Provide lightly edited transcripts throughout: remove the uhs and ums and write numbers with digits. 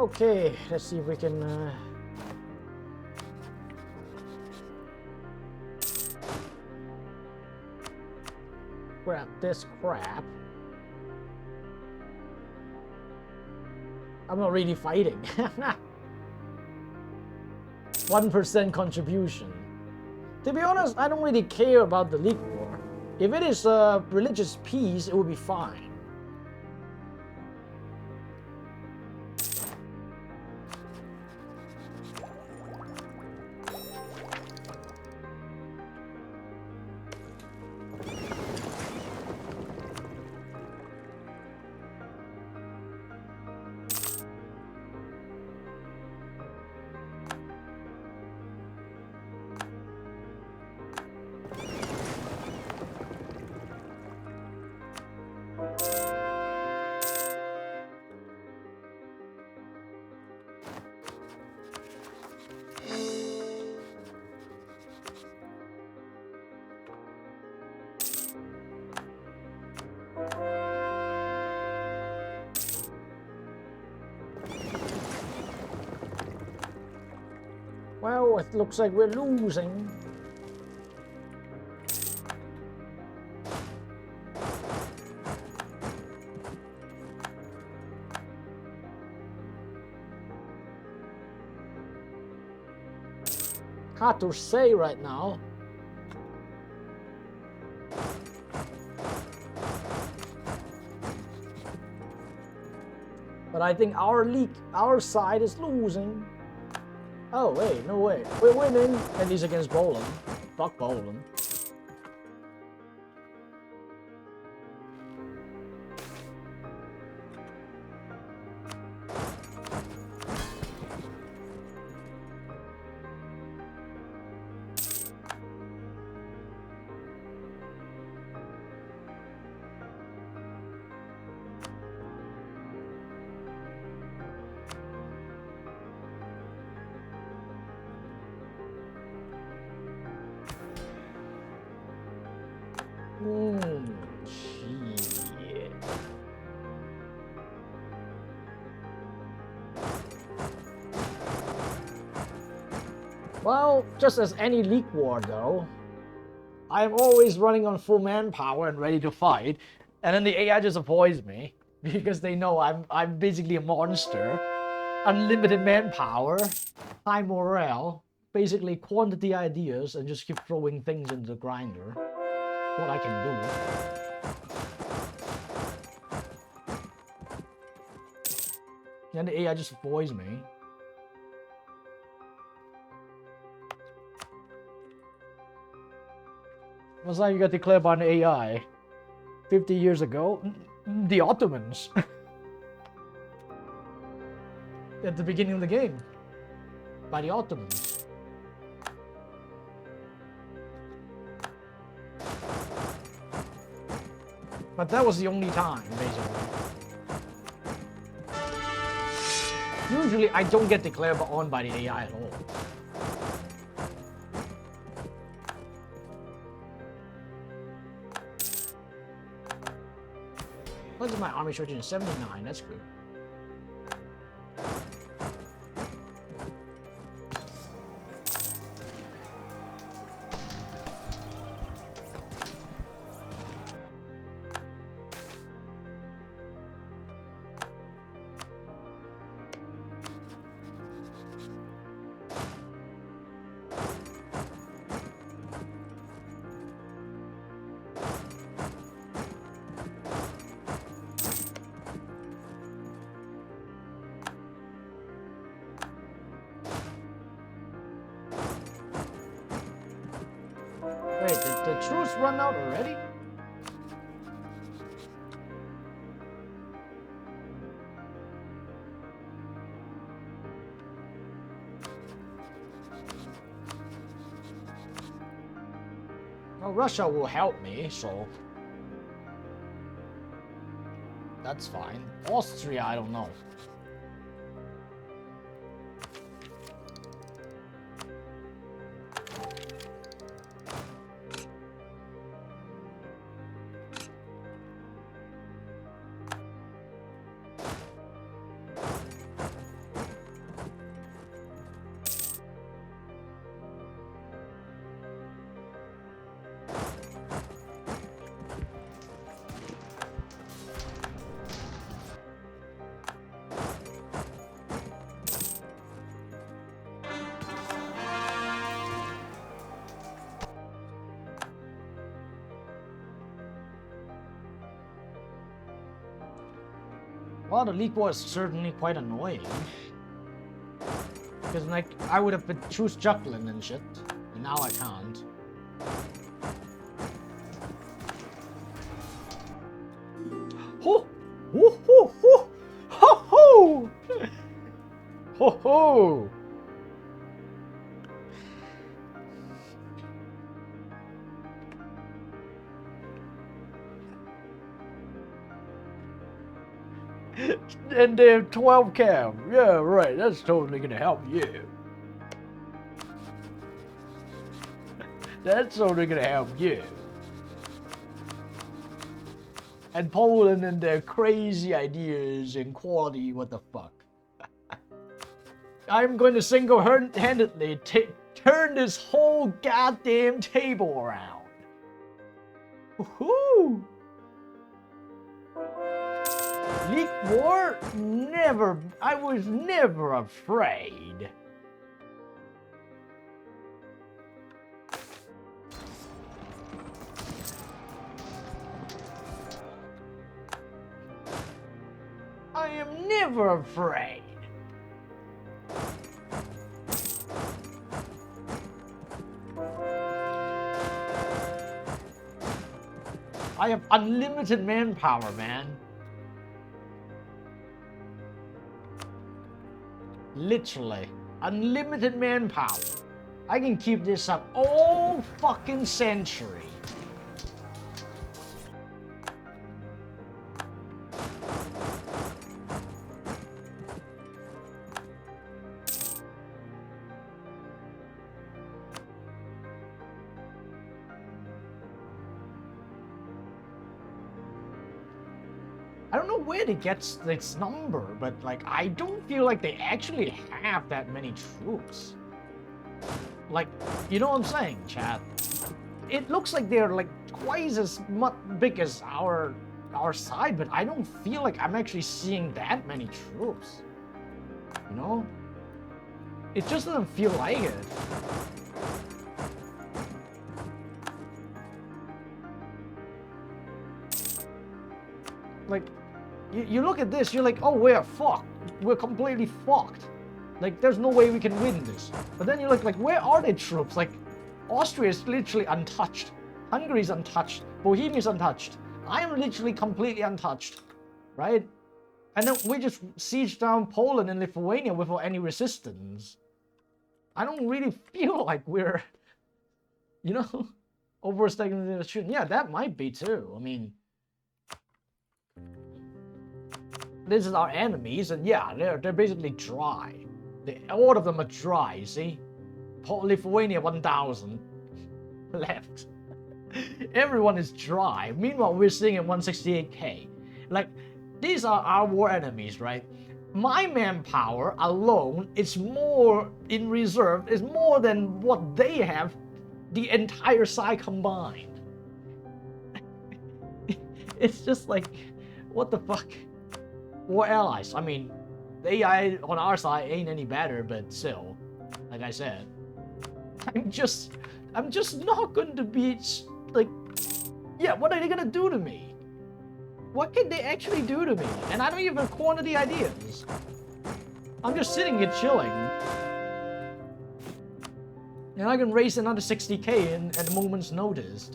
Okay, let's see if we can grab this crap. I'm not really fighting. 1% contribution. To be honest, I don't really care about the League War. If it is a religious peace, it will be fine. Well, it looks like we're losing. Hard to say right now. But I think our side is losing. Oh, wait, no way. We're winning. And he's against Poland. Fuck Poland. Shit. Well, just as any League War though, I'm always running on full manpower and ready to fight, and then the AI just avoids me because they know I'm basically a monster. Unlimited manpower, high morale, basically quantity ideas, and just keep throwing things into the grinder. What I can do. And the AI just avoids me. What's that you got declared by an AI? 50 years ago? The Ottomans. At the beginning of the game. By the Ottomans. But that was the only time, basically. Usually I don't get declared on by the AI at all. What's my army shortage in 79? That's good. Wait, did the truce run out already? Well, Russia will help me, so that's fine. Austria, I don't know. Well, the League War is certainly quite annoying. Because, like, I would have been choose Juggling and shit. And now I can't. Ho! Ho ho ho! Ho ho! Ho ho! And they're 12 cam. Yeah, right. That's totally gonna help you. That's totally gonna help you. And Poland and their crazy ideas and quality, what the fuck. I'm going to single-handedly turn this whole goddamn table around. Woohoo! League War? Never. I was never afraid. I am never afraid. I have unlimited manpower, man. Literally, unlimited manpower. I can keep this up all fucking century. I don't know where they get this number, but like, I don't feel like they actually have that many troops. Like, you know what I'm saying, chat? It looks like they're like twice as big as our side, but I don't feel like I'm actually seeing that many troops. You know? It just doesn't feel like it. Like, you look at this, you're like, oh, we're fucked. We're completely fucked. Like, there's no way we can win this. But then you're like, where are the troops? Like, Austria is literally untouched. Hungary's untouched. Bohemia's untouched. I am literally completely untouched. Right? And then we just siege down Poland and Lithuania without any resistance. I don't really feel like we're, you know, overstating the shooting. Yeah, that might be too. I mean, this is our enemies, and yeah, they're basically dry. All of them are dry, you see? Lithuania 1,000 left. Everyone is dry. Meanwhile, we're sitting at 168k. Like, these are our war enemies, right? My manpower alone is more in reserve, is more than what they have, the entire side combined. It's just like, what the fuck? War allies. I mean, the AI on our side ain't any better, but still, like I said, I'm just not going to be like, yeah, what are they gonna do to me? What can they actually do to me? And I don't even have quantity ideas. I'm just sitting here chilling. And I can raise another 60k at a moment's notice.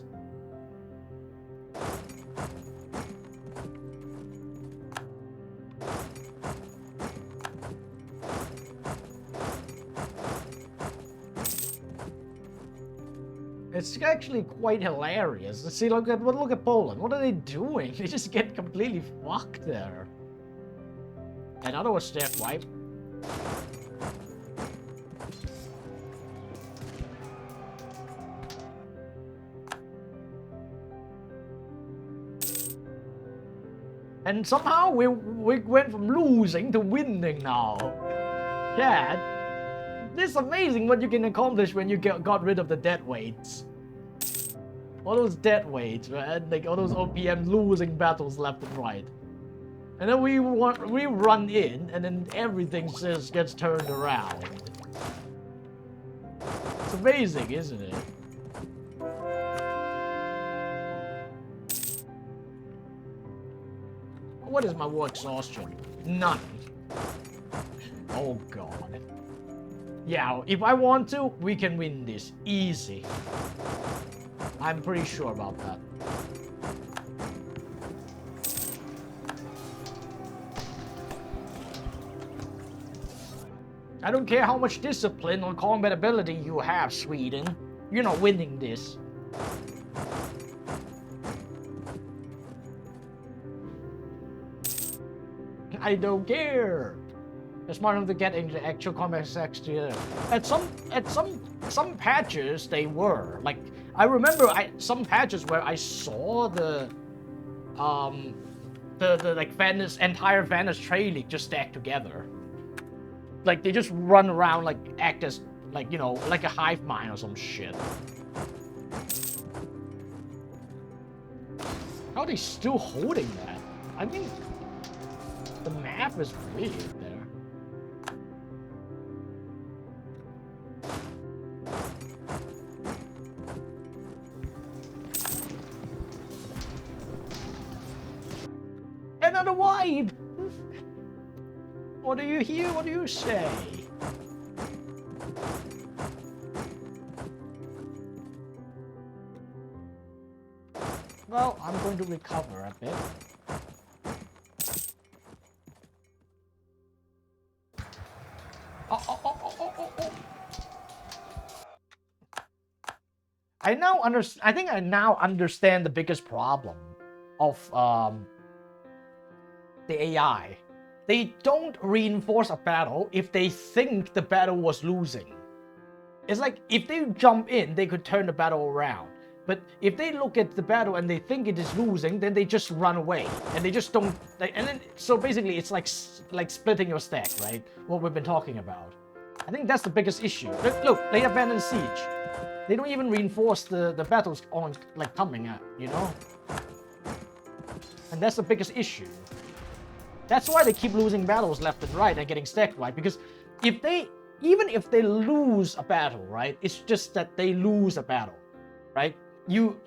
It's actually quite hilarious. See, look at Poland. What are they doing? They just get completely fucked there. Another step wipe. And somehow we went from losing to winning now. Yeah, it's amazing what you can accomplish when you got rid of the dead weights. All those dead weights, man, like all those OPM losing battles left and right. And then we run in, and then everything just gets turned around. It's amazing, isn't it? What is my war exhaustion? None. Oh god. Yeah, if I want to, we can win this. Easy. I'm pretty sure about that. I don't care how much discipline or combat ability you have, Sweden. You're not winning this. I don't care. It's smart enough to get into actual combat sex together. At some patches they were. Like I remember some patches where I saw the like entire Venice trade league just stacked together. Like they just run around like act as like, you know, like a hive mind or some shit. How are they still holding that? I mean, the map is weird there. Another wipe! What do you hear? What do you say? Well, I'm going to recover a bit. Oh. I think I now understand the biggest problem of the AI. They don't reinforce a battle if they think the battle was losing. It's like if they jump in, they could turn the battle around. But if they look at the battle and they think it is losing, then they just run away and they just don't. And then so basically, it's like splitting your stack, right? What we've been talking about. I think that's the biggest issue. Look, they abandoned siege. They don't even reinforce the battles on like coming up, you know. And that's the biggest issue. That's why they keep losing battles left and right and getting stacked right. Because even if they lose a battle, right, it's just that they lose a battle, right? You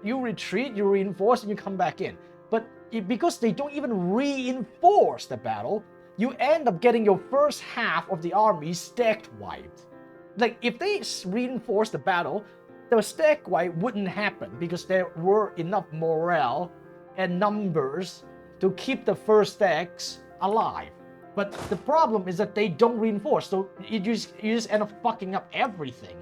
retreat, you reinforce, and you come back in. But because they don't even reinforce the battle, you end up getting your first half of the army stacked wiped. Like if they reinforce the battle, the stack wipe wouldn't happen because there were enough morale and numbers to keep the first stacks alive. But the problem is that they don't reinforce, so you just end up fucking up everything.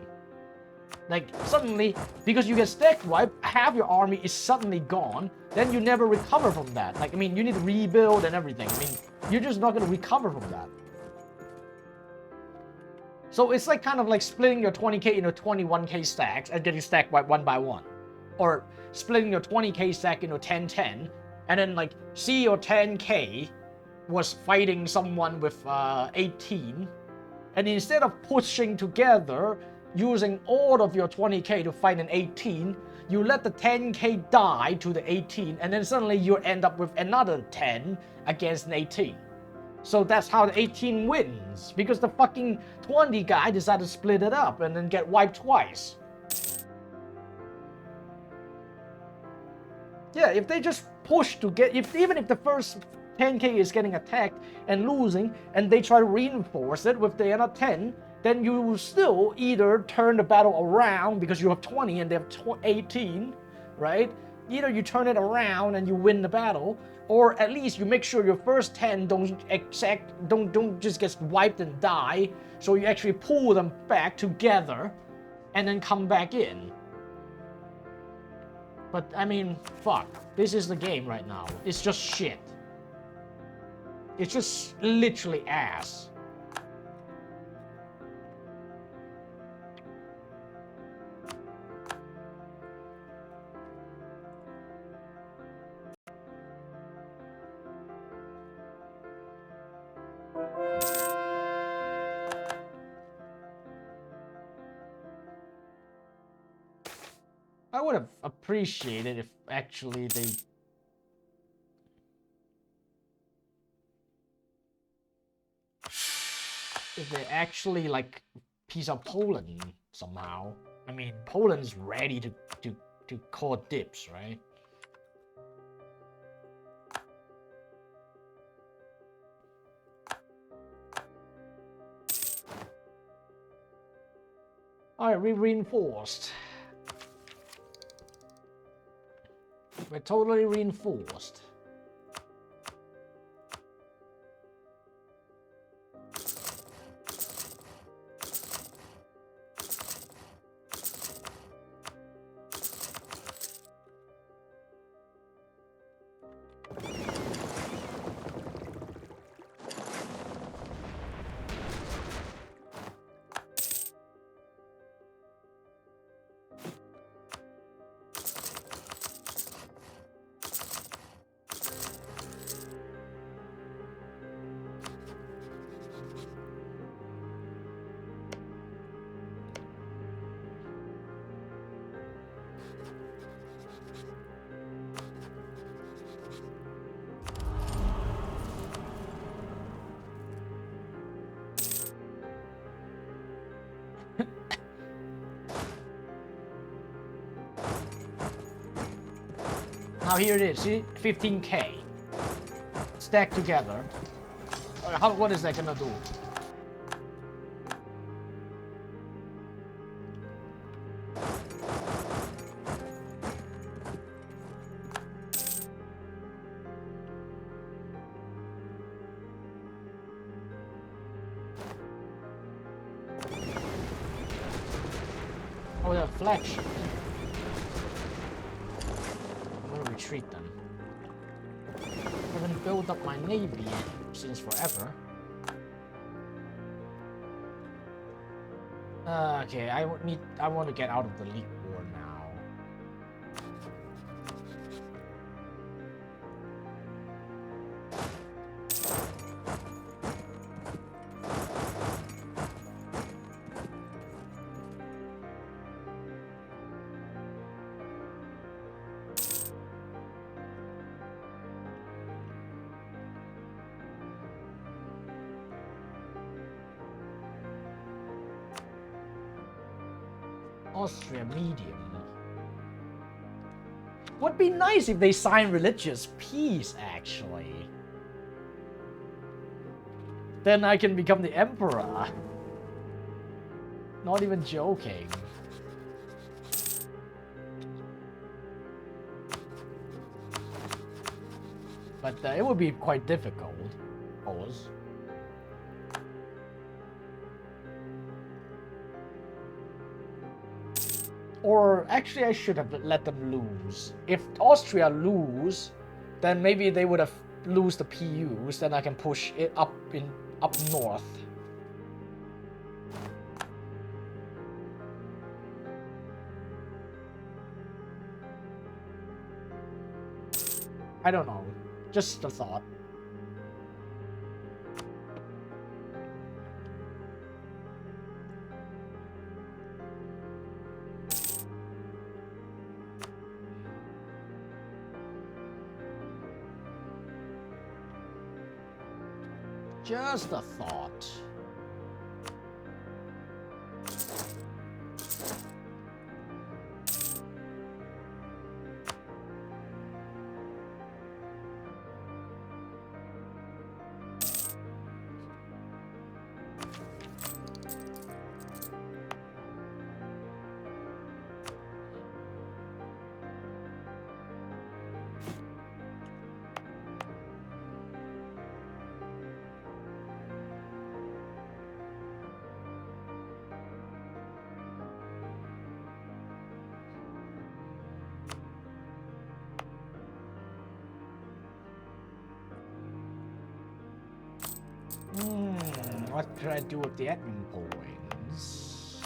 Like suddenly, because you get stack wiped, half your army is suddenly gone, then you never recover from that. Like, I mean, you need to rebuild and everything. I mean, you're just not gonna recover from that. So it's like kind of like splitting your 20k into 21k stacks and getting stack wiped one by one. Or splitting your 20k stack into 10-10, and then like, see your 10k was fighting someone with 18, and instead of pushing together, using all of your 20k to fight an 18, you let the 10k die to the 18, and then suddenly you end up with another 10 against an 18. So that's how the 18 wins, because the fucking 20 guy decided to split it up and then get wiped twice. Yeah, if they just push to get, even if the first 10k is getting attacked and losing, and they try to reinforce it with the other 10, then you will still either turn the battle around because you have 20 and they have 18, right? Either you turn it around and you win the battle, or at least you make sure your first 10 don't just get wiped and die, so you actually pull them back together and then come back in. But I mean, fuck, this is the game right now. It's just shit. It's just literally ass. I would have appreciated if actually they actually like piece up Poland somehow. I mean, Poland is ready to call dips, right? Alright, we reinforced. We're totally reinforced. Now here it is, see? 15k. Stacked together. What is that gonna do? Oh, the flagship. Retreat then. I haven't built up my navy since forever. Okay, I want to get out of the League War now. Austria medium. Would be nice if they sign religious peace, actually. Then I can become the emperor. Not even joking. But it would be quite difficult, of course. Or actually, I should have let them lose. If Austria lose, then maybe they would have lose the PUs. Then I can push it up north. I don't know. Just a thought. Just a thought. What could I do with the admin points?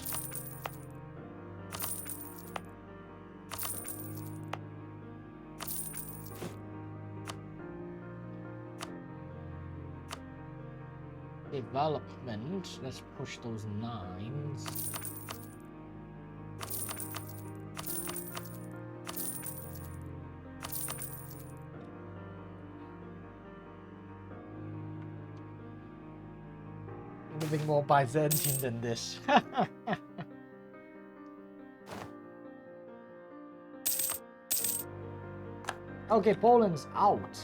Development, let's push those 9s. Anything more Byzantine than this. Okay, Poland's out.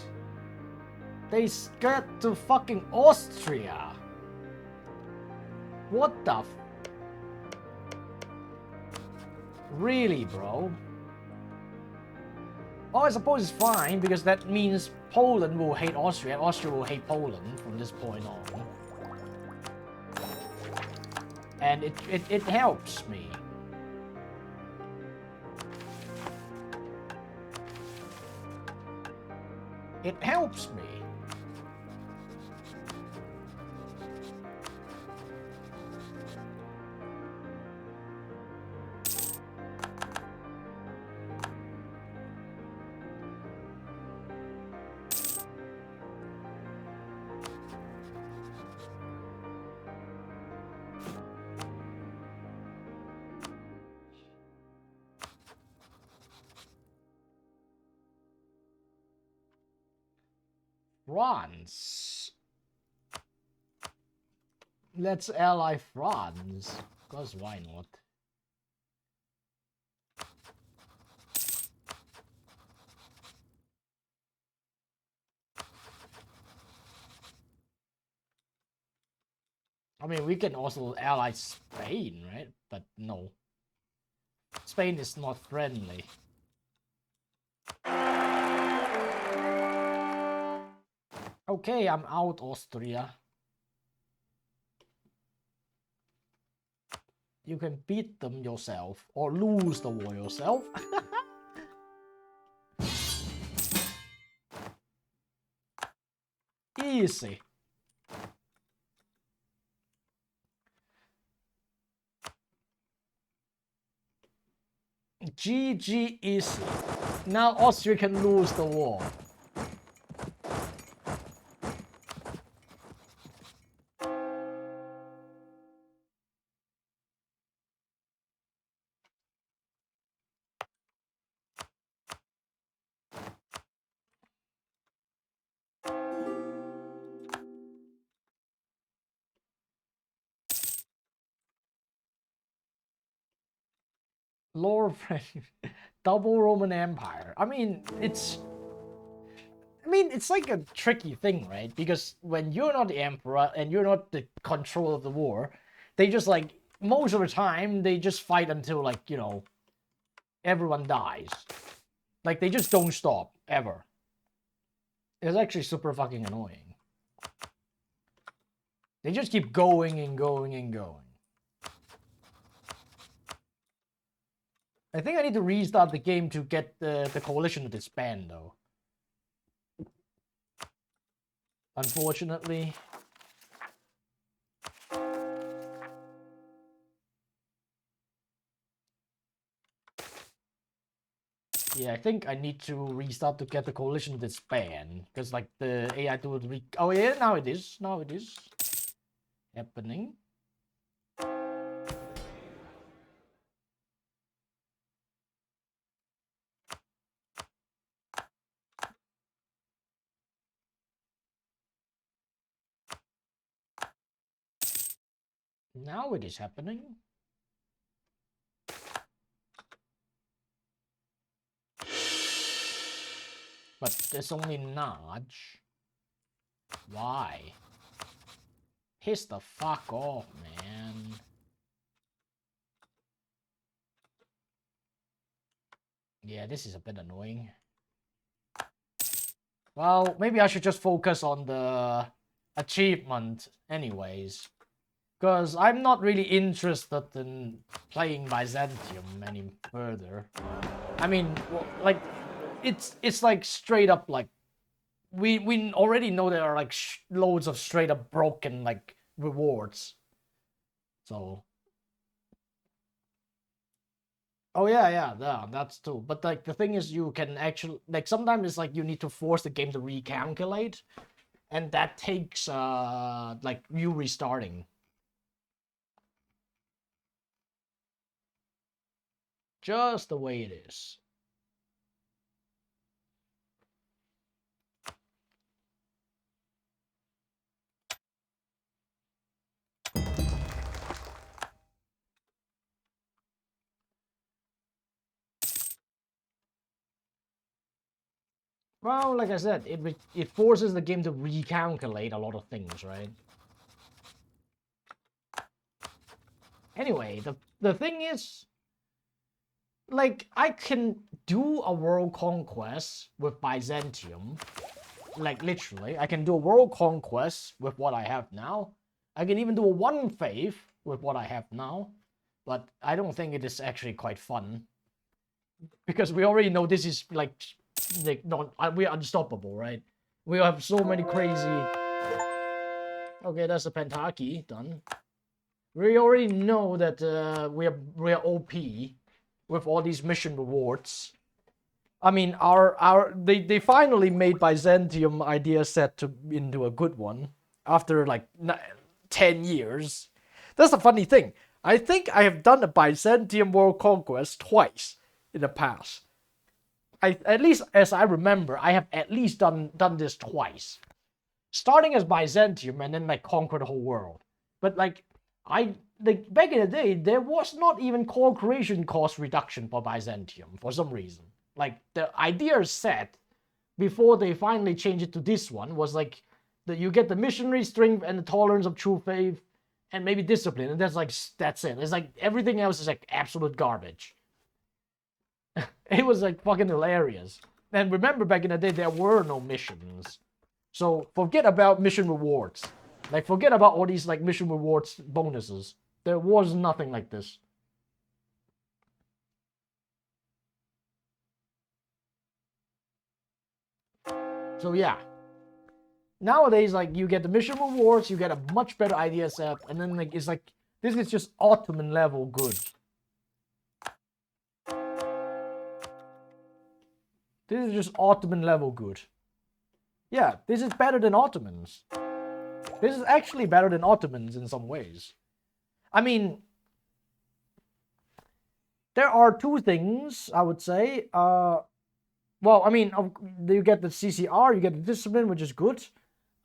They got to fucking Austria. What the f... Really, bro? Oh, I suppose it's fine, because that means Poland will hate Austria, and Austria will hate Poland from this point on. And it helps me. It helps me. France. Let's ally France. Because why not? I mean, we can also ally Spain, right? But no. Spain is not friendly. Okay, I'm out, Austria. You can beat them yourself, or lose the war yourself. Easy. GG easy. Now Austria can lose the war. Lord double Roman Empire. I mean, it's like a tricky thing, right? Because when you're not the emperor and you're not the control of the war, they just like most of the time they just fight until like, you know, everyone dies. Like they just don't stop ever. It's actually super fucking annoying. They just keep going and going and going. I think I need to restart the game to get the coalition to disband, though. Unfortunately. Yeah, I think I need to restart to get the coalition to disband. Because, like, the AI tool... Oh, yeah, now it is. Now it is happening. Now it is happening. But there's only nudge. Why? Piss the fuck off, man. Yeah, this is a bit annoying. Well, maybe I should just focus on the achievement anyways. Because I'm not really interested in playing Byzantium any further. I mean, well, like, it's like straight up like, we already know there are like loads of straight up broken like rewards. So. Oh yeah, that's true. But like the thing is, you can actually like sometimes it's like you need to force the game to recalculate, and that takes like you restarting. Just the way it is. Well, like I said, it forces the game to recalculate a lot of things, right? Anyway, the thing is, like, I can do a world conquest with Byzantium. Like, literally, I can do a world conquest with what I have now. I can even do a one faith with what I have now. But I don't think it is actually quite fun. Because we already know this is, like not, we're unstoppable, right? We have so many crazy... Okay, that's a Pentaki, done. We already know that we're OP with all these mission rewards. I mean, they finally made Byzantium idea set into a good one after like 10 years. That's a funny thing. I think I have done a Byzantium world conquest twice in the past. At least as I remember, I have at least done this twice. Starting as Byzantium and then like conquer the whole world. But like back in the day, there was not even co-creation cost reduction for Byzantium for some reason. Like the idea set before they finally changed it to this one was like that you get the missionary strength and the tolerance of true faith and maybe discipline, and that's it. It's like everything else is like absolute garbage. It was like fucking hilarious. And remember, back in the day, there were no missions. So forget about mission rewards. Like, forget about all these like mission rewards bonuses. There was nothing like this. So yeah. Nowadays, like, you get the mission rewards, you get a much better idea set, and then like it's like this is just Ottoman level good. This is just Ottoman level good. Yeah, this is better than Ottomans. This is actually better than Ottomans in some ways. I mean, there are two things I would say. Well, I mean, you get the CCR, you get the discipline, which is good.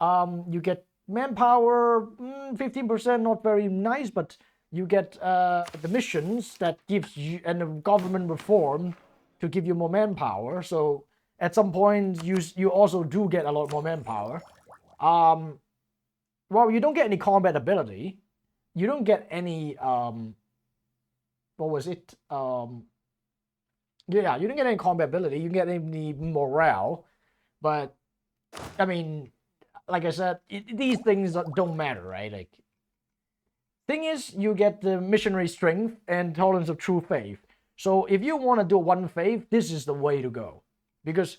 You get manpower, 15%, not very nice, but you get the missions that gives you, and the government reform to give you more manpower. So at some point, you also do get a lot more manpower. Well, you don't get any combat ability. You don't get any what was it? Yeah, you don't get any combat ability. You get any morale, but I mean, like I said, these things don't matter, right? Like, thing is, you get the missionary strength and tolerance of true faith. So if you want to do one faith, this is the way to go, because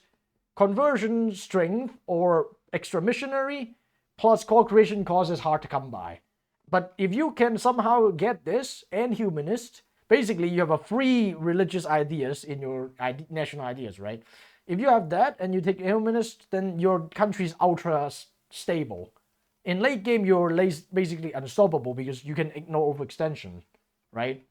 conversion strength or extra missionary plus co-creation cost is hard to come by. But if you can somehow get this and humanist, basically you have a free religious ideas in your national ideas, right? If you have that and you take humanist, then your country's ultra stable. In late game, you're basically unstoppable because you can ignore overextension, right?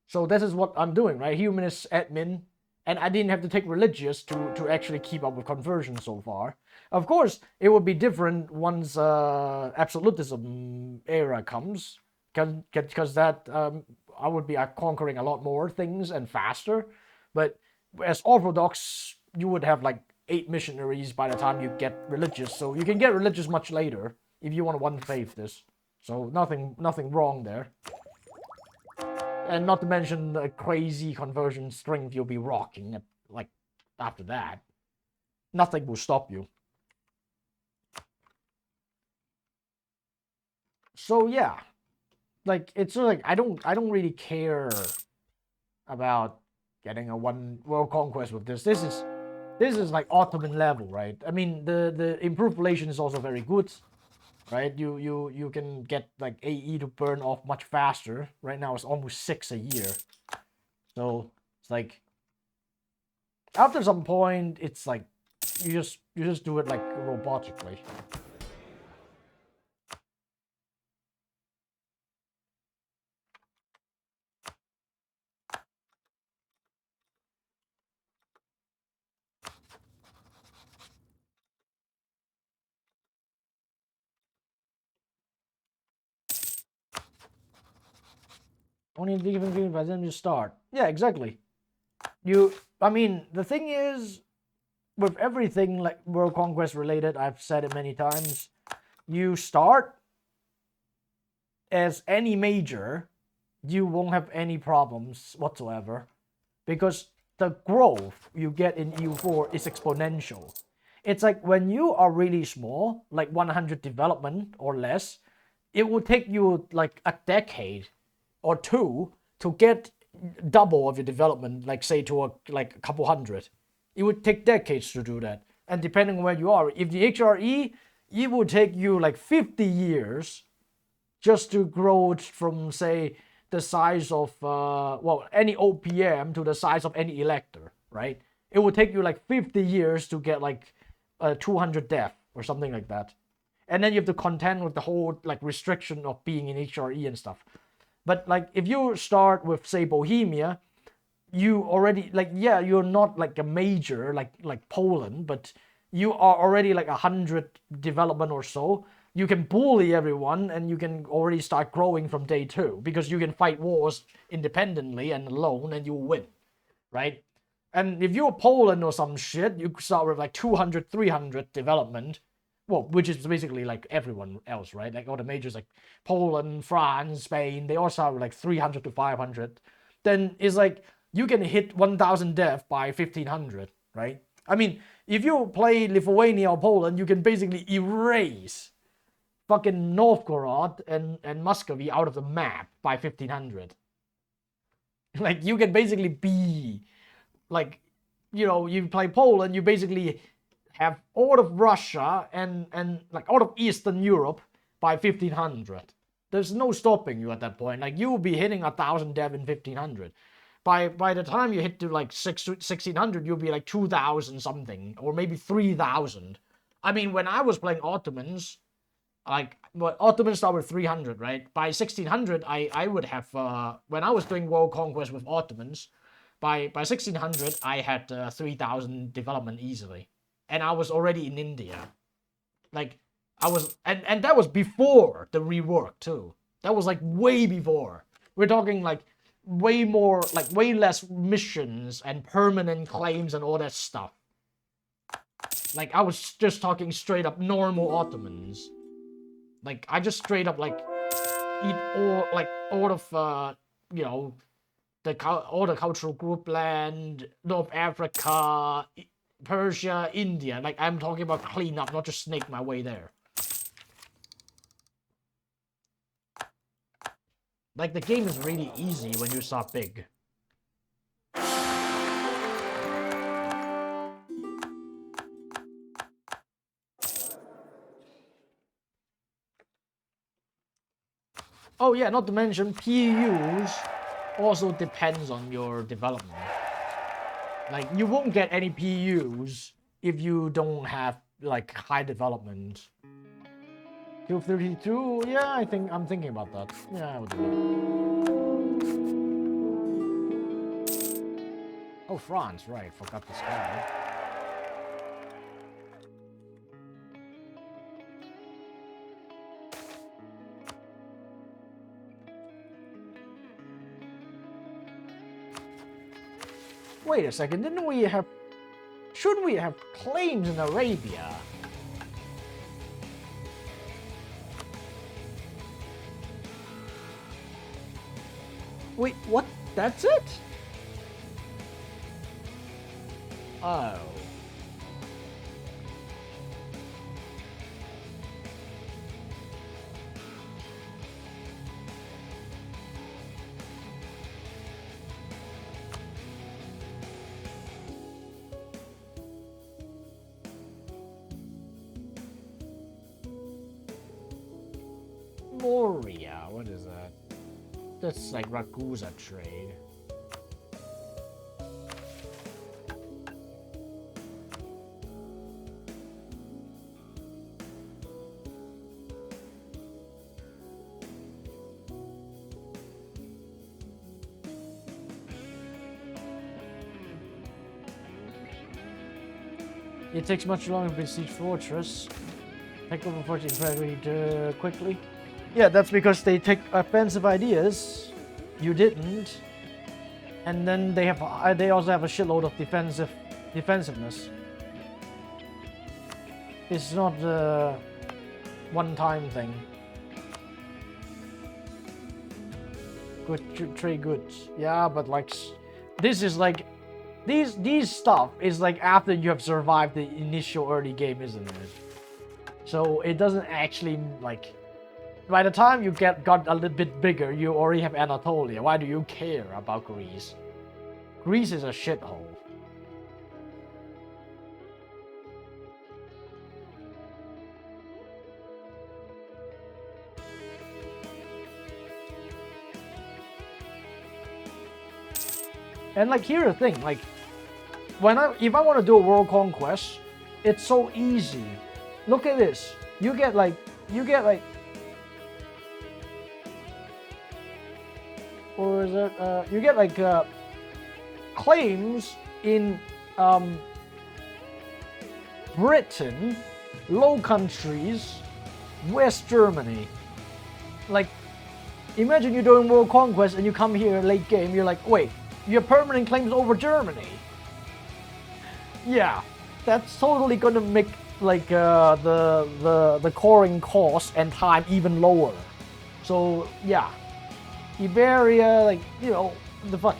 So this is what I'm doing, right? Humanist admin, and I didn't have to take religious to actually keep up with conversion so far. Of course, it would be different once absolutism era comes, because that I would be conquering a lot more things and faster. But as Orthodox, you would have like 8 missionaries by the time you get religious, so you can get religious much later if you want to one faith this. So nothing wrong there. And not to mention the crazy conversion strength you'll be rocking like after that. Nothing will stop you. So yeah, like it's like I don't really care about getting a one world conquest with this. This is like Ottoman level, right? I mean, the improved relation is also very good, right? You can get like AE to burn off much faster. Right now it's almost 6 a year, so it's like after some point it's like you just do it like robotically. Only given by them you start. Yeah, exactly. I mean, the thing is, with everything like World Conquest related, I've said it many times, you start as any major, you won't have any problems whatsoever, because the growth you get in EU4 is exponential. It's like when you are really small, like 100 development or less, it will take you like a decade or two to get double of your development, like say to a couple hundred. It would take decades to do that. And depending on where you are, if the HRE, it would take you like 50 years just to grow it from, say, the size of any OPM to the size of any elector, right? It would take you like 50 years to get like 200 def or something like that. And then you have to contend with the whole like restriction of being in HRE and stuff. But like if you start with, say, Bohemia, you already like, yeah, you're not like a major like Poland, but you are already like 100 development or so. You can bully everyone and you can already start growing from day 2, because you can fight wars independently and alone and you win, right? And if you're Poland or some shit, you start with like 200, 300 development, well, which is basically like everyone else, right? Like all the majors like Poland, France, Spain, they all start with like 300 to 500. Then it's like you can hit 1,000 death by 1,500, right? I mean, if you play Lithuania or Poland, you can basically erase fucking Novgorod and Muscovy out of the map by 1,500. Like you can basically be like, you know, you play Poland, you basically have all of Russia and like all of Eastern Europe by 1,500. There's no stopping you at that point. Like you will be hitting 1,000 dev in 1,500. By the time you hit to like 1,600, you'll be like 2,000 something, or maybe 3,000. I mean, when I was playing Ottomans, like, well, Ottomans start with 300, right? By 1,600, I would have, when I was doing world conquest with Ottomans, by 1,600, I had 3,000 development easily. And I was already in India. Like, I was, and that was before the rework too. That was like way before. We're talking like way more, like way less missions and permanent claims and all that stuff. Like, I was just talking straight up normal Ottomans. Like, I just straight up like eat all of you know, all the cultural group land, North Africa, Persia, India. Like, I'm talking about clean up, not just snake my way there. Like, the game is really easy when you start big. Oh yeah, not to mention PUs also depends on your development. Like, you won't get any PUs if you don't have like high development. Cube 32, yeah, I'm thinking about that. Yeah, I would do it. Oh, France, right, forgot this guy. Wait a second, shouldn't we have claims in Arabia? Wait, what? That's it? Oh. Moria, what is that? That's like Ragusa trade. It takes much longer to besiege fortress. Take over fortress very quickly. Yeah, that's because they take offensive ideas. You didn't. And then they also have a shitload of defensiveness. It's not a one-time thing. Good trade goods. Yeah, but like, this is like, these stuff is like after you have survived the initial early game, isn't it? So it doesn't actually like. By the time you got a little bit bigger, you already have Anatolia. Why do you care about Greece? Greece is a shithole. And like, here's the thing, like, if I want to do a world conquest, it's so easy. Look at this. You get like, or is it? You get like claims in Britain, Low Countries, West Germany. Like, imagine you're doing world conquest and you come here late game. You're like, wait, you have permanent claims over Germany. Yeah, that's totally gonna make like the coring cost and time even lower. So yeah, Iberia, like, you know, the fuck.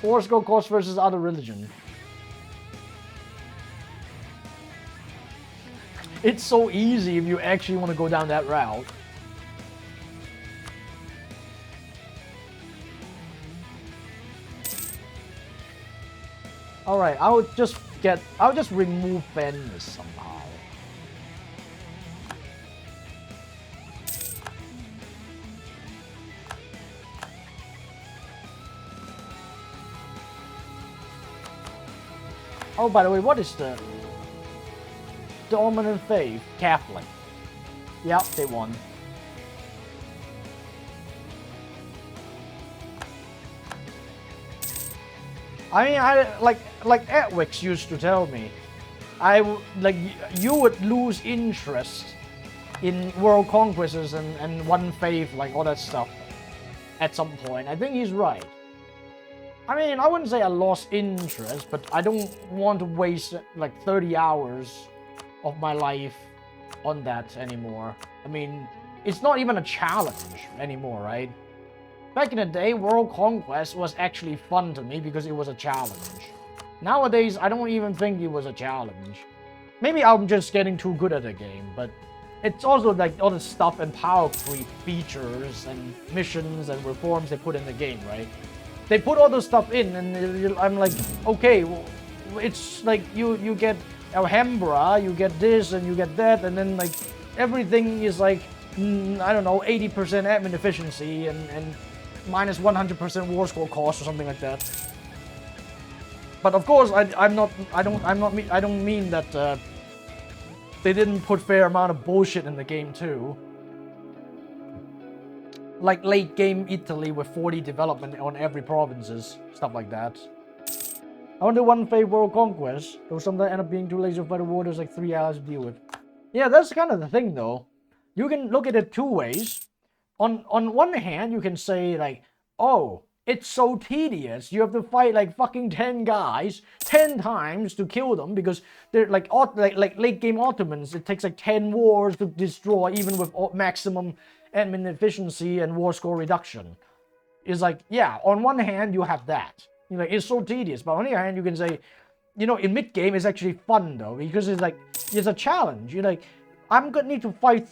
Wars go cost versus other religion. It's so easy if you actually want to go down that route. Alright, I'll just remove Venice somehow. Oh, by the way, what is the dominant faith? Catholic. Yep, they won. I mean, like Edwix used to tell me, you would lose interest in world conquests and one faith, like all that stuff, at some point. I think he's right. I mean, I wouldn't say I lost interest, but I don't want to waste like 30 hours of my life on that anymore. I mean, it's not even a challenge anymore, right? Back in the day, World Conquest was actually fun to me because it was a challenge. Nowadays, I don't even think it was a challenge. Maybe I'm just getting too good at the game, but it's also like all the stuff and power creep features and missions and reforms they put in the game, right? They put all those stuff in, and I'm like, okay, well, it's like you get Alhambra, you get this, and you get that, and then like everything is like, I don't know, 80% admin efficiency and minus 100% war score cost or something like that. But of course, I don't mean that they didn't put fair amount of bullshit in the game too. Like late game Italy with 40 development on every provinces, stuff like that. I wonder one fake world conquest, though sometimes end up being too lazy to fight the war. There's like 3 hours to deal with. Yeah, that's kind of the thing though. You can look at it two ways. On one hand, you can say like, oh, it's so tedious. You have to fight like fucking 10 guys 10 times to kill them because they're like late game Ottomans. It takes like 10 wars to destroy, even with maximum admin efficiency and war score reduction. It's like, yeah, on one hand you have that. You know, it's so tedious. But on the other hand, you can say, you know, in mid game it's actually fun though because it's like it's a challenge. You're like, I'm gonna need to fight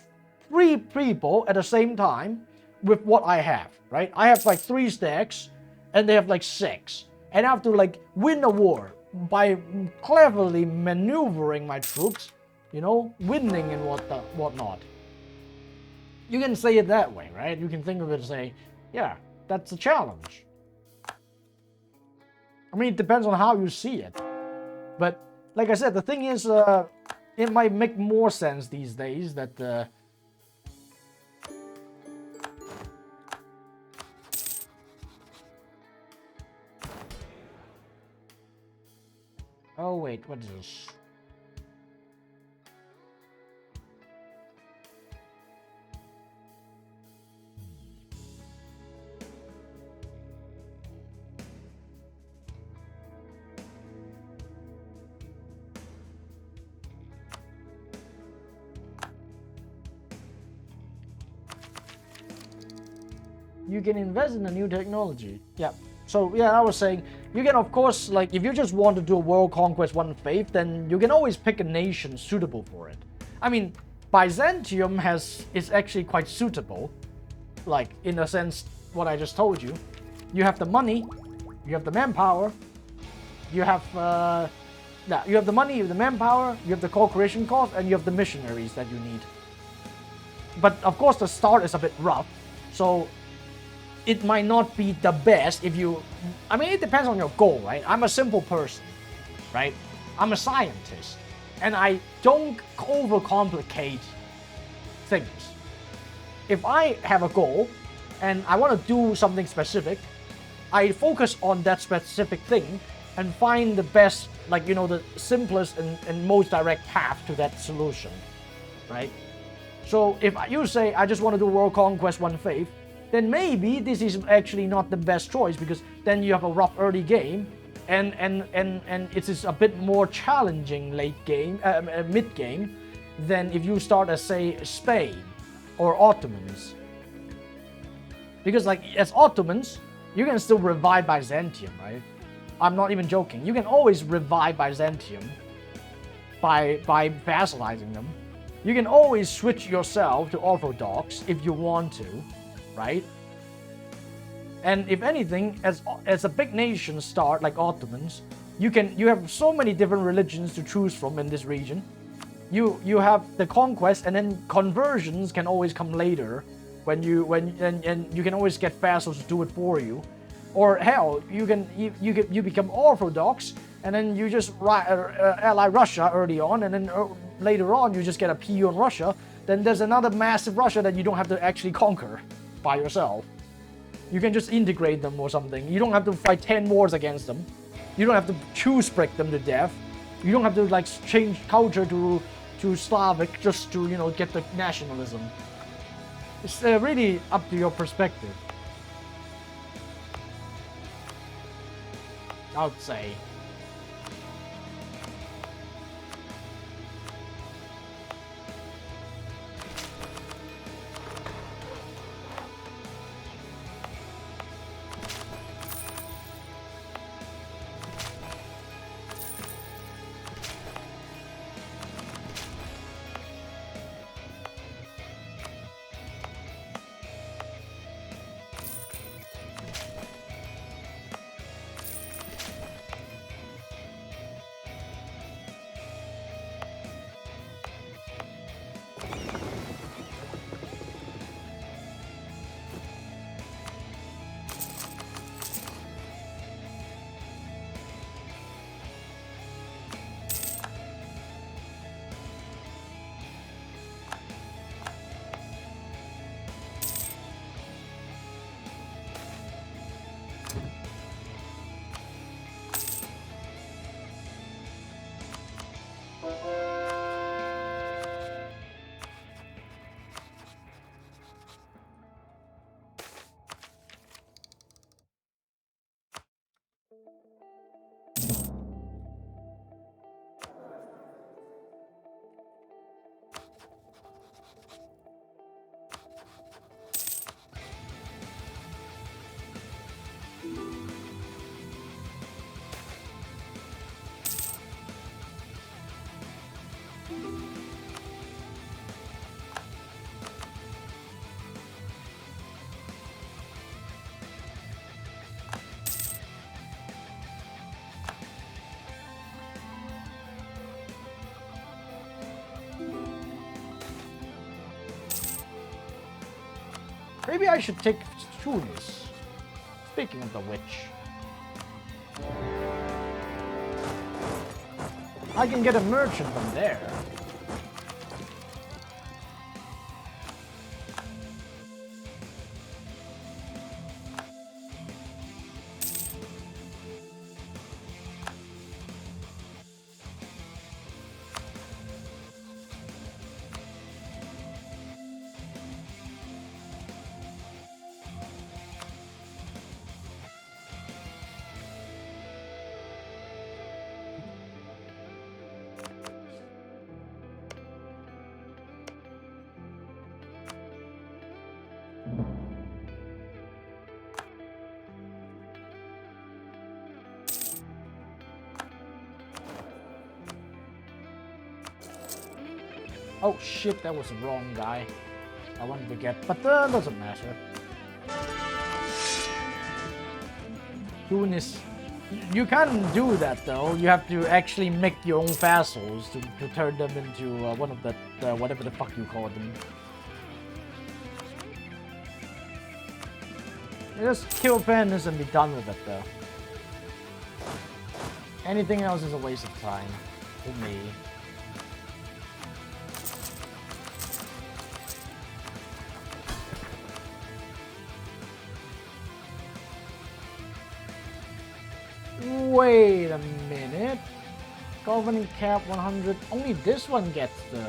3 people at the same time with what I have, right? I have like 3 stacks and they have like 6. And I have to like win a war by cleverly maneuvering my troops, you know, winning and whatnot. You can say it that way, right? You can think of it and say, yeah, that's a challenge. I mean, it depends on how you see it. But like I said, the thing is, it might make more sense these days that oh wait, what is this? you can invest in a new technology. Yeah. So yeah, I was saying, you can of course, like, if you just want to do a world conquest one faith, then you can always pick a nation suitable for it. I mean, Byzantium is actually quite suitable, like in a sense what I just told you. You have the money, you have the manpower, you have you have the money, you have the manpower, you have the co-creation cost, and you have the missionaries that you need. But of course the start is a bit rough, so it might not be the best if you... I mean, it depends on your goal, right? I'm a simple person, right? I'm a scientist, and I don't overcomplicate things. If I have a goal, and I want to do something specific, I focus on that specific thing, and find the best, like, you know, the simplest and most direct path to that solution, right? So if you say, I just want to do world conquest one faith, then maybe this is actually not the best choice, because then you have a rough early game, and it is a bit more challenging late game, mid game, than if you start as, say, Spain or Ottomans. Because, like, as Ottomans, you can still revive Byzantium, right? I'm not even joking. You can always revive Byzantium by vassalizing them. You can always switch yourself to Orthodox if you want to, right? And if anything, as a big nation start like Ottomans, you have so many different religions to choose from in this region. You have the conquest, and then conversions can always come later when you can always get vassals to do it for you. Or hell, you become Orthodox, and then you just ally Russia early on, and then later on you just get a PU on Russia. Then there's another massive Russia that you don't have to actually conquer by yourself. You can just integrate them or something. You don't have to fight 10 wars against them. You don't have to choose break them to death. You don't have to, like, change culture to Slavic just to, you know, get the nationalism. It's really up to your perspective, I would say. Maybe I should take Tunis. Speaking of the which, I can get a merchant from there. Oh shit, that was the wrong guy. I wanted to get, but doesn't matter. Tunis. You can't do that though. You have to actually make your own vassals to turn them into one of the whatever the fuck you call them. Just kill Venice and be done with it though. Anything else is a waste of time for me. Wait a minute. Governing cap 100. Only this one gets the...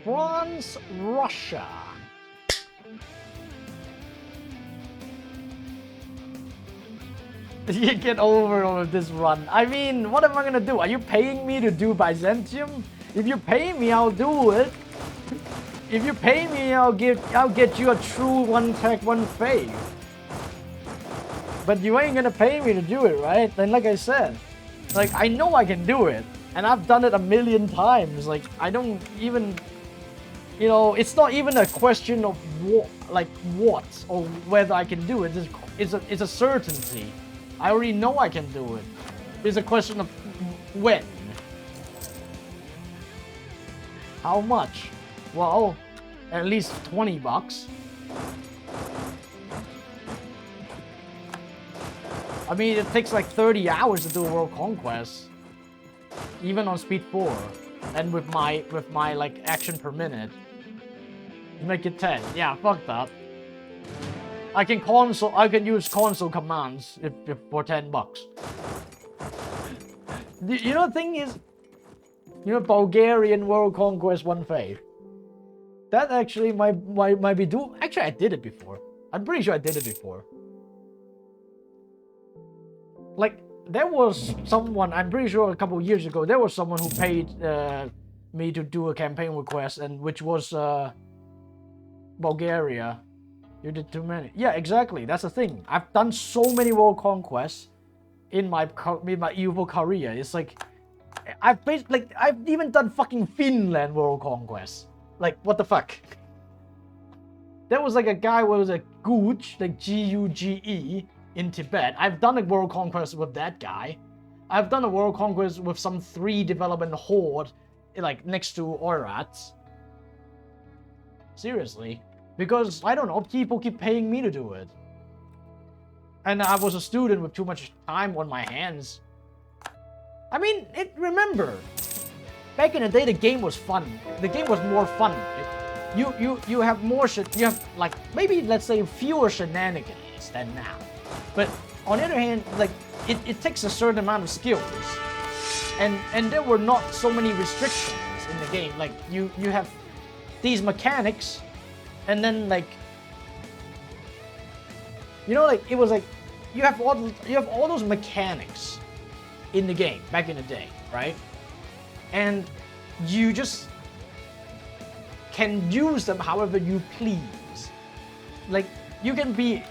France, Russia. You get over all of this run. I mean, what am I gonna do? Are you paying me to do Byzantium? If you pay me, I'll do it. If you pay me, I'll get you a true one tech, one fave. But you ain't gonna pay me to do it, right? Then like I said, like I know I can do it. And I've done it a million times. Like I don't even... You know, it's not even a question of what or whether I can do it. It's a certainty. I already know I can do it. It's a question of when. How much? Well, at least 20 bucks. I mean, it takes like 30 hours to do a world conquest, even on speed 4, and with my like action per minute. Make it 10. Yeah, fuck that. I can use console commands if for 10 bucks. You know the thing is, you know, Bulgarian World Conquest 1 fave. That actually might be do. Actually, I did it before. I'm pretty sure I did it before. Like there was someone, I'm pretty sure a couple of years ago, there was someone who paid me to do a campaign request, and which was Bulgaria. You did too many. Yeah, exactly. That's the thing. I've done so many world conquests in my EU4 career. It's like I've even done fucking Finland world conquest. Like what the fuck? There was like a guy who was a Guge, like Guge in Tibet. I've done a world conquest with that guy. I've done a world conquest with some 3 development horde, like next to Oirats. Seriously, because I don't know, people keep paying me to do it. And I was a student with too much time on my hands. I mean, remember, back in the day, the game was fun. The game was more fun. You have more shit. You have like maybe let's say fewer shenanigans than now. But on the other hand, like it takes a certain amount of skills, and there were not so many restrictions in the game. Like you have these mechanics, and then like, you know, like it was like you have all those mechanics in the game back in the day, right? And you just can use them however you please. Like you can be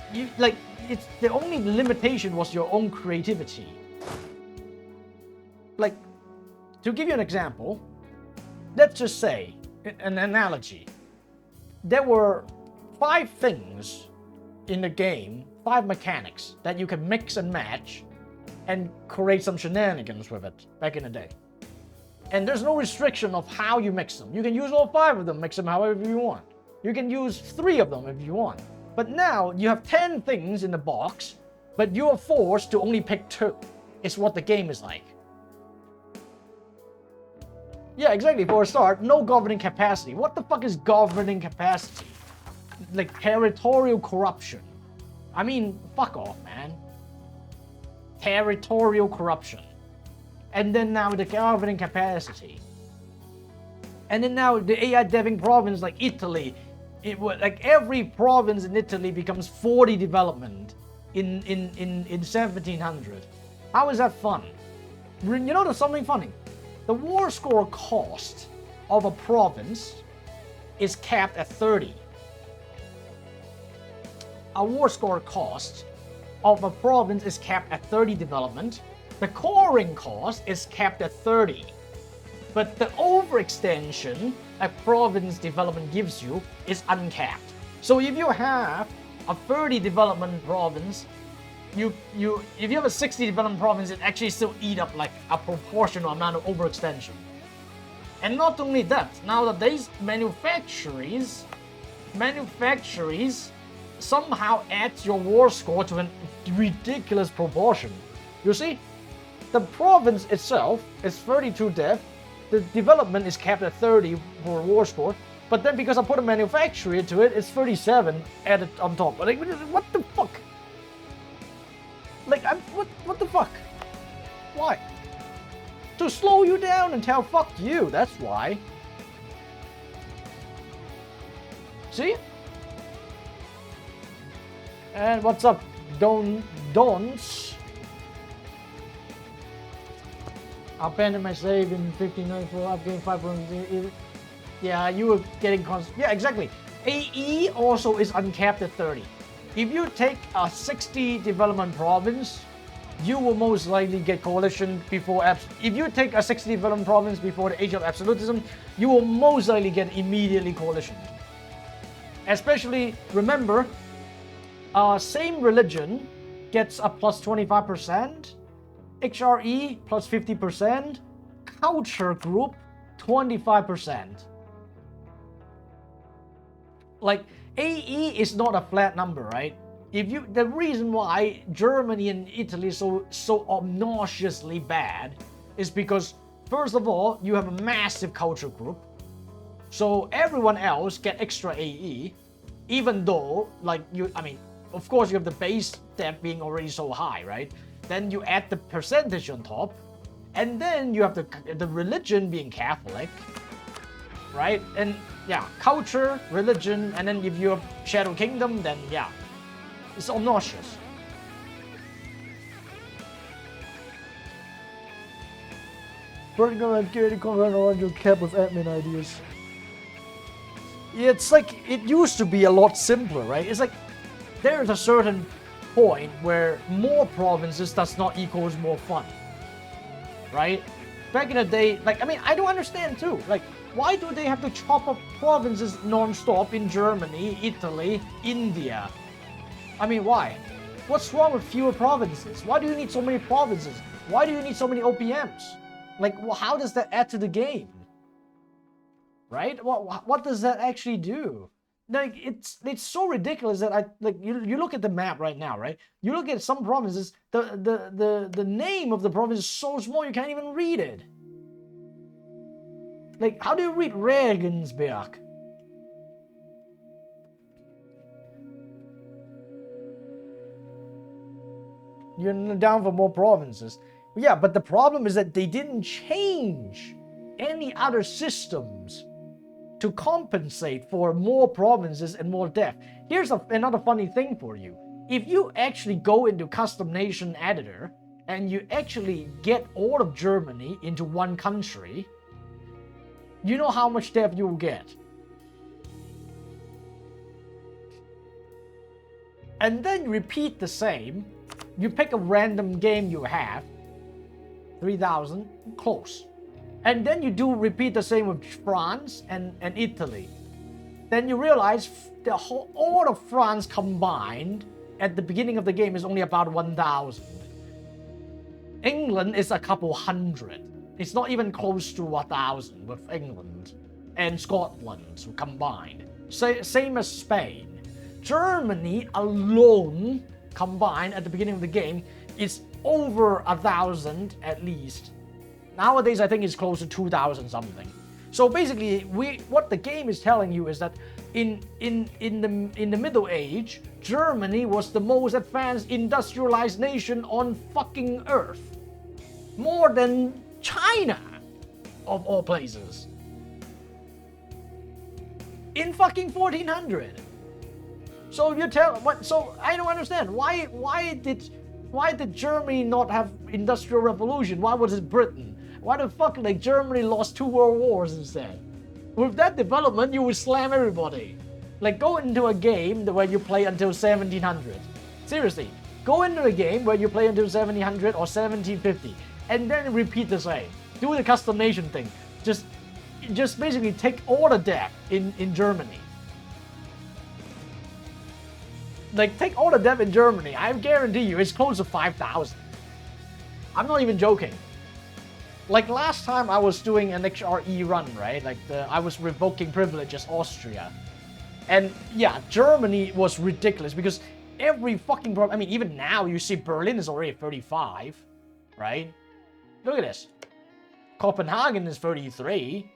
it's the only limitation was your own creativity. Like to give you an example, let's just say an analogy. There were 5 things in the game, 5 mechanics that you can mix and match and create some shenanigans with it back in the day. And there's no restriction of how you mix them. You can use all 5 of them, mix them however you want. You can use 3 of them if you want. But now you have 10 things in the box, but you are forced to only pick 2. It's what the game is like. Yeah, exactly. For a start, no governing capacity. What the fuck is governing capacity? Like territorial corruption. I mean, fuck off, man. territorial corruption, and then now the governing capacity, and then now the AI deving province like Italy, it would like every province in Italy becomes 40 development in 1700. How is that fun? You know, there's something funny. The war score cost of a province is capped at 30. A war score cost of a province is capped at 30 development. The coring cost is capped at 30. But the overextension a province development gives you is uncapped. So if you have a 30 development province, if you have a 60 development province, it actually still eat up like a proportional amount of overextension. And not only that, nowadays manufacturers somehow add your war score to a ridiculous proportion. You see, the province itself is 32 dev, the development is capped at 30 for war score, but then because I put a manufacturer to it, it's 37 added on top. Like, what the fuck? Like, what the fuck? Why? To slow you down and tell fuck you, that's why. See? And what's up, Dons? I abandoned my save in 1594, I've gained 5. Yeah, you were getting yeah, exactly. AE also is uncapped at 30. If you take a 60 development province, you will most likely get coalition before if you take a 60 development province before the age of absolutism, you will most likely get immediately coalition. Especially, remember, same religion gets a plus 25%, HRE plus 50%, culture group 25%. Like, AE is not a flat number, right? The reason why Germany and Italy is so obnoxiously bad is because, first of all, you have a massive culture group, so everyone else get extra AE, even though, like, of course you have the base dev being already so high, right? Then you add the percentage on top, and then you have the religion being Catholic, right? And yeah, culture, religion, and then if you have Shadow Kingdom, then yeah, it's obnoxious. Vertical and security content around your cap with admin ideas. It's like, it used to be a lot simpler, right? It's like, there's a certain point where more provinces does not equals more fun, right? Back in the day, like, I don't understand too. Like, why do they have to chop up provinces non-stop in Germany, Italy, India? Why? What's wrong with fewer provinces? Why do you need so many provinces? Why do you need so many OPMs? Like, how does that add to the game? Right? What does that actually do? Like, it's so ridiculous that you look at the map right now, right? You look at some provinces, the name of the province is so small you can't even read it. Like, how do you read Regensberg? You're down for more provinces. Yeah, but the problem is that they didn't change any other systems to compensate for more provinces and more death. Here's another funny thing for you. If you actually go into custom nation editor and you actually get all of Germany into one country, you know how much death you will get. And then repeat the same. You pick a random game you have, 3,000, close. And then you repeat the same with France and Italy. Then you realize all of France combined at the beginning of the game is only about 1,000. England is a couple hundred. It's not even close to 1,000 with England and Scotland combined. Same as Spain. Germany alone combined at the beginning of the game is over 1,000 at least. Nowadays, I think it's close to 2,000 something. So basically, what the game is telling you is that in the Middle Age, Germany was the most advanced industrialized nation on fucking earth. More than China, of all places. In fucking 1400. So you tell what? So I don't understand why did Germany not have industrial revolution? Why was it Britain? Why the fuck like Germany lost 2 world wars instead? With that development, you would slam everybody. Like go into a game where you play until 1700. Seriously, go into a game where you play until 1700 or 1750, and then repeat the same. Do the custom nation thing. Just basically take all the debt in Germany. Like take all the debt in Germany. I guarantee you it's close to 5,000. I'm not even joking. Like last time I was doing an HRE run, right? Like I was revoking privileges Austria. And yeah, Germany was ridiculous because every fucking problem, I mean, even now you see Berlin is already 35, right? Look at this. Copenhagen is 33.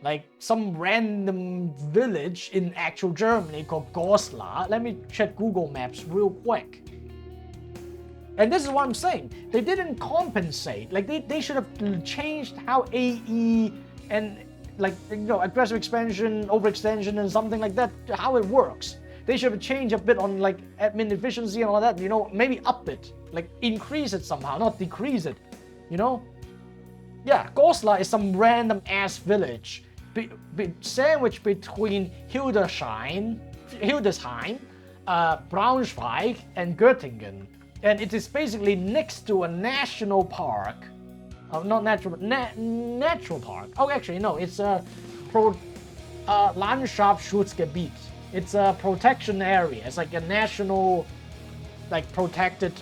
Like some random village in actual Germany called Goslar. Let me check Google Maps real quick. And this is what I'm saying. They didn't compensate. Like they should have changed how AE and like, you know, aggressive expansion, overextension and something like that, how it works. They should have changed a bit on like admin efficiency and all that, you know, maybe up it. Like increase it somehow, not decrease it, you know? Yeah, Goslar is some random ass village sandwiched between Hildesheim, Braunschweig, and Göttingen. And it is basically next to a national park. Not natural, natural park. Oh, actually, no, it's a Landschaftsschutzgebiet. It's a protection area. It's like a national, like protected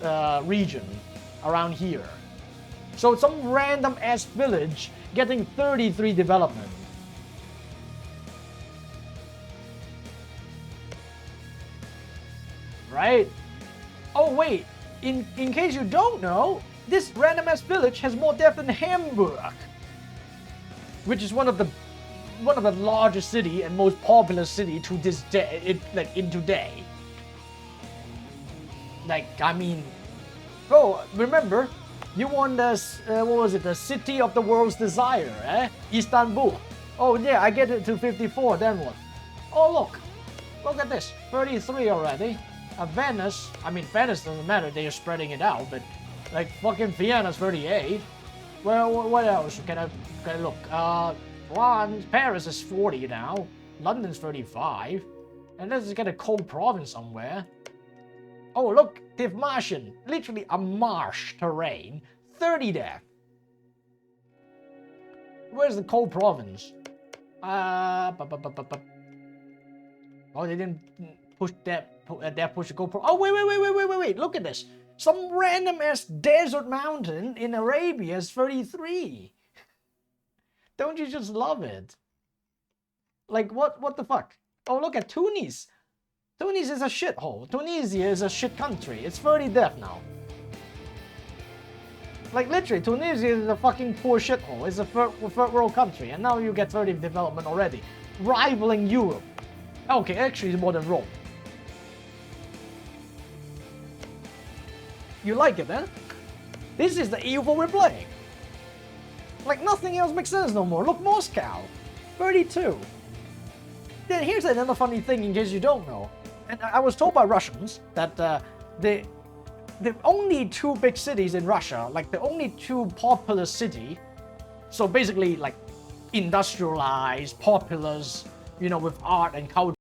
region around here. So some random ass village getting 33 development. Right? Oh wait, in case you don't know, this random ass village has more depth than Hamburg, which is one of the largest city and most populous city to this day, in today. Like I mean, bro, remember? You won the, what was it, the city of the world's desire, eh? Istanbul. Oh yeah, I get it to 54, then what? Oh look at this, 33 already. Venice, I mean Venice doesn't matter, they're spreading it out, but like fucking Vienna's 38. Well, what else can I look? France, Paris is 40 now. London's 35. And let's get a cold province somewhere. Oh look, Dithmarschen, literally a marsh terrain, 30 there. Where's the cold province? Oh, they didn't push that push the cold province. Oh wait, look at this. Some random ass desert mountain in Arabia is 33. Don't you just love it? Like what the fuck? Oh look at Tunis. Tunis is a shithole. Tunisia is a shit country. It's 30 death now. Like literally, Tunisia is a fucking poor shithole. It's a third world country, and now you get 30 development already, rivaling Europe. Okay, actually, it's more than Rome. You like it, eh? This is the EU4 we're playing. Like nothing else makes sense no more. Look, Moscow, 32. Then here's another funny thing in case you don't know. And I was told by Russians that the only 2 big cities in Russia, like the only 2 populous city, so basically like industrialized, populous, you know, with art and culture.